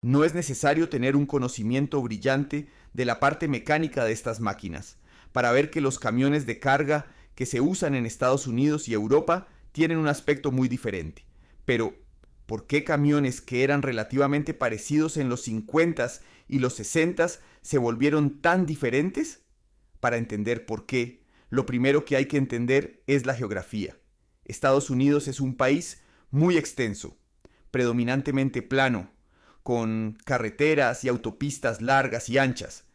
No es necesario tener un conocimiento brillante de la parte mecánica de estas máquinas para ver que los camiones de carga que se usan en Estados Unidos y Europa tienen un aspecto muy diferente. Pero, ¿por qué camiones que eran relativamente parecidos en los 50s y los 60s se volvieron tan diferentes? Para entender por qué, lo primero que hay que entender es la geografía. Estados Unidos es un país muy extenso, predominantemente plano, con carreteras y autopistas largas y anchas.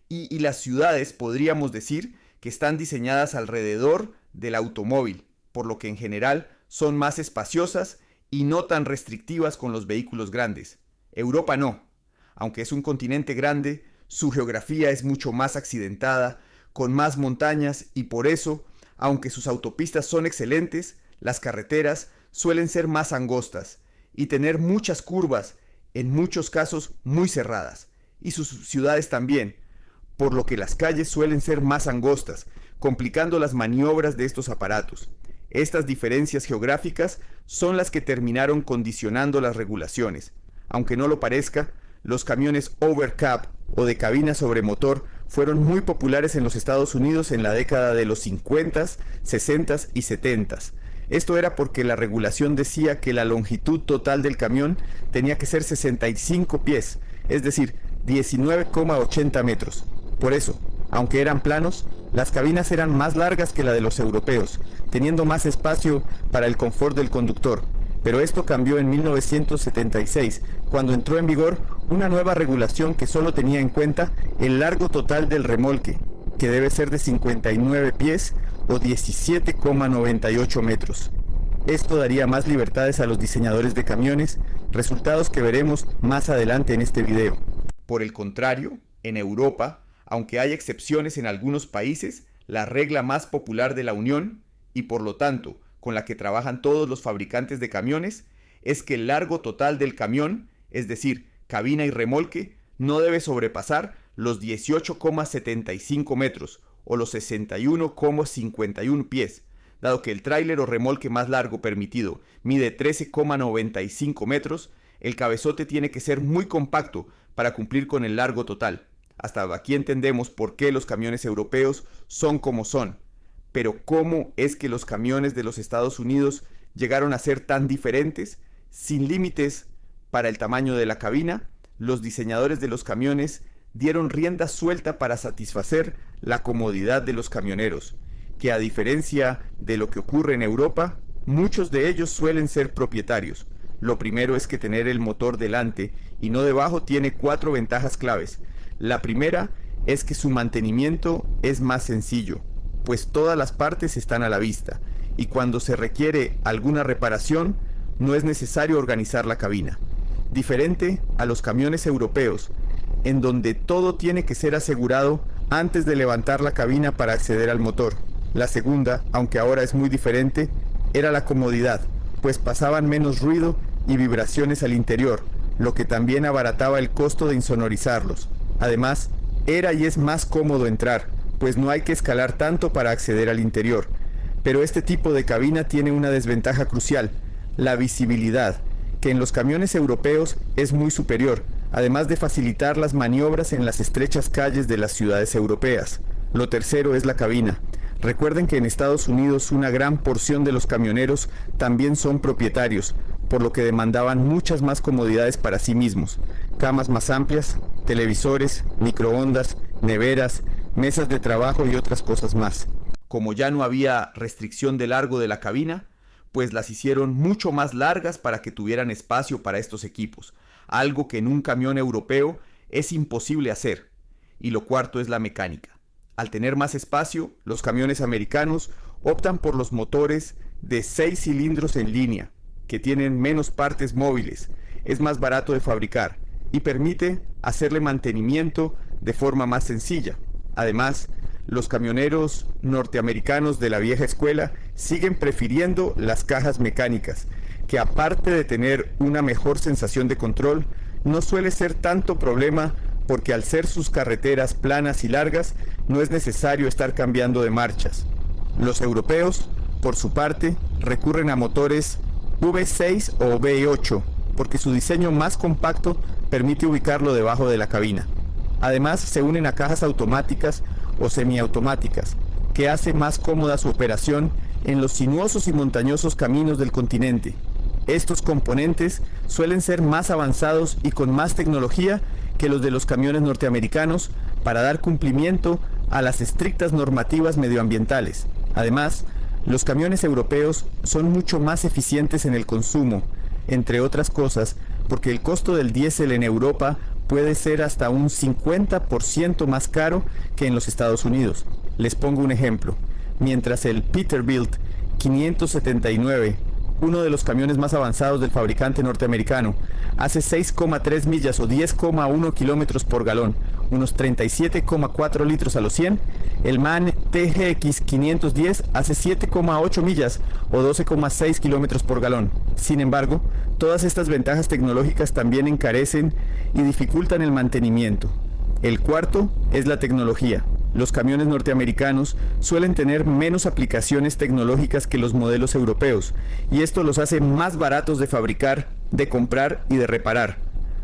Y las ciudades podríamos decir que están diseñadas alrededor del automóvil, por lo que en general son más espaciosas y no tan restrictivas con los vehículos grandes. Europa no. Aunque es un continente grande, su geografía es mucho más accidentada, con más montañas y por eso, aunque sus autopistas son excelentes, las carreteras suelen ser más angostas y tener muchas curvas, en muchos casos muy cerradas, y sus ciudades también, por lo que las calles suelen ser más angostas, complicando las maniobras de estos aparatos. Estas diferencias geográficas son las que terminaron condicionando las regulaciones. Aunque no lo parezca, los camiones overcab o de cabina sobre motor fueron muy populares en los Estados Unidos en la década de los 50s, 60s y 70s. Esto era porque la regulación decía que la longitud total del camión tenía que ser 65 pies, es decir, 19,80 metros. Por eso, aunque eran planos, las cabinas eran más largas que la de los europeos, teniendo más espacio para el confort del conductor. Pero esto cambió en 1976, cuando entró en vigor una nueva regulación que solo tenía en cuenta el largo total del remolque, que debe ser de 59 pies o 17,98 metros. Esto daría más libertades a los diseñadores de camiones, resultados que veremos más adelante en este video. Por el contrario, en Europa, aunque hay excepciones en algunos países, la regla más popular de la Unión, y por lo tanto con la que trabajan todos los fabricantes de camiones, es que el largo total del camión, es decir, cabina y remolque, no debe sobrepasar los 18,75 metros o los 61,51 pies, dado que el tráiler o remolque más largo permitido mide 13,95 metros, el cabezote tiene que ser muy compacto para cumplir con el largo total. Hasta aquí entendemos por qué los camiones europeos son como son. Pero ¿cómo es que los camiones de los Estados Unidos llegaron a ser tan diferentes? Sin límites para el tamaño de la cabina, los diseñadores de los camiones dieron rienda suelta para satisfacer la comodidad de los camioneros, que a diferencia de lo que ocurre en Europa, muchos de ellos suelen ser propietarios. Lo primero es que tener el motor delante y no debajo tiene 4 ventajas claves. La primera es que su mantenimiento es más sencillo, pues todas las partes están a la vista, y cuando se requiere alguna reparación, no es necesario organizar la cabina. Diferente a los camiones europeos, en donde todo tiene que ser asegurado antes de levantar la cabina para acceder al motor. La segunda, aunque ahora es muy diferente, era la comodidad, pues pasaban menos ruido y vibraciones al interior, lo que también abarataba el costo de insonorizarlos. Además, era y es más cómodo entrar, pues no hay que escalar tanto para acceder al interior. Pero este tipo de cabina tiene una desventaja crucial, la visibilidad, que en los camiones europeos es muy superior, además de facilitar las maniobras en las estrechas calles de las ciudades europeas. Lo tercero es la cabina. Recuerden que en Estados Unidos una gran porción de los camioneros también son propietarios, por lo que demandaban muchas más comodidades para sí mismos. Camas más amplias, televisores, microondas, neveras, mesas de trabajo y otras cosas más. Como ya no había restricción de largo de la cabina, pues las hicieron mucho más largas para que tuvieran espacio para estos equipos, algo que en un camión europeo es imposible hacer. Y lo cuarto es la mecánica. Al tener más espacio, los camiones americanos optan por los motores de 6 cilindros en línea, que tienen menos partes móviles, es más barato de fabricar y permite hacerle mantenimiento de forma más sencilla. Además, los camioneros norteamericanos de la vieja escuela siguen prefiriendo las cajas mecánicas, que aparte de tener una mejor sensación de control, no suele ser tanto problema porque al ser sus carreteras planas y largas, no es necesario estar cambiando de marchas. Los europeos, por su parte, recurren a motores V6 o V8, porque su diseño más compacto permite ubicarlo debajo de la cabina. Además, se unen a cajas automáticas o semiautomáticas, que hace más cómoda su operación en los sinuosos y montañosos caminos del continente. Estos componentes suelen ser más avanzados y con más tecnología que los de los camiones norteamericanos para dar cumplimiento a las estrictas normativas medioambientales. Además, los camiones europeos son mucho más eficientes en el consumo, entre otras cosas, porque el costo del diésel en Europa puede ser hasta un 50% más caro que en los Estados Unidos. Les pongo un ejemplo. Mientras el Peterbilt 579, uno de los camiones más avanzados del fabricante norteamericano, hace 6,3 millas o 10,1 kilómetros por galón, unos 37,4 litros a los 100, el MAN TGX 510 hace 7,8 millas o 12,6 kilómetros por galón. Sin embargo, todas estas ventajas tecnológicas también encarecen y dificultan el mantenimiento. El cuarto es la tecnología. Los camiones norteamericanos suelen tener menos aplicaciones tecnológicas que los modelos europeos, y esto los hace más baratos de fabricar, de comprar y de reparar.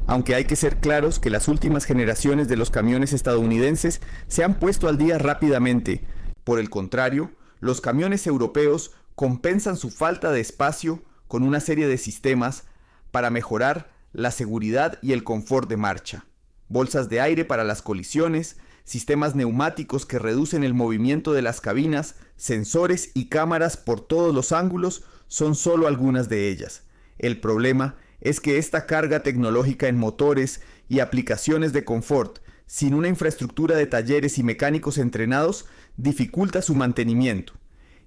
Aunque hay que ser claros que las últimas generaciones de los camiones estadounidenses se han puesto al día rápidamente. Por el contrario, los camiones europeos compensan su falta de espacio con una serie de sistemas para mejorar la seguridad y el confort de marcha. Bolsas de aire para las colisiones, sistemas neumáticos que reducen el movimiento de las cabinas, sensores y cámaras por todos los ángulos son solo algunas de ellas. El problema es que esta carga tecnológica en motores y aplicaciones de confort, sin una infraestructura de talleres y mecánicos entrenados, dificulta su mantenimiento.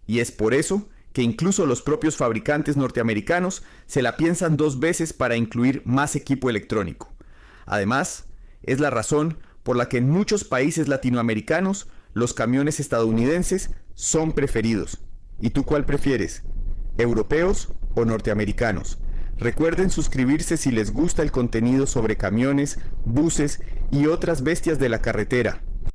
Y es por eso que incluso los propios fabricantes norteamericanos se la piensan 2 veces para incluir más equipo electrónico. Además, es la razón por la que en muchos países latinoamericanos los camiones estadounidenses son preferidos. ¿Y tú cuál prefieres? ¿Europeos o norteamericanos? Recuerden suscribirse si les gusta el contenido sobre camiones, buses y otras bestias de la carretera.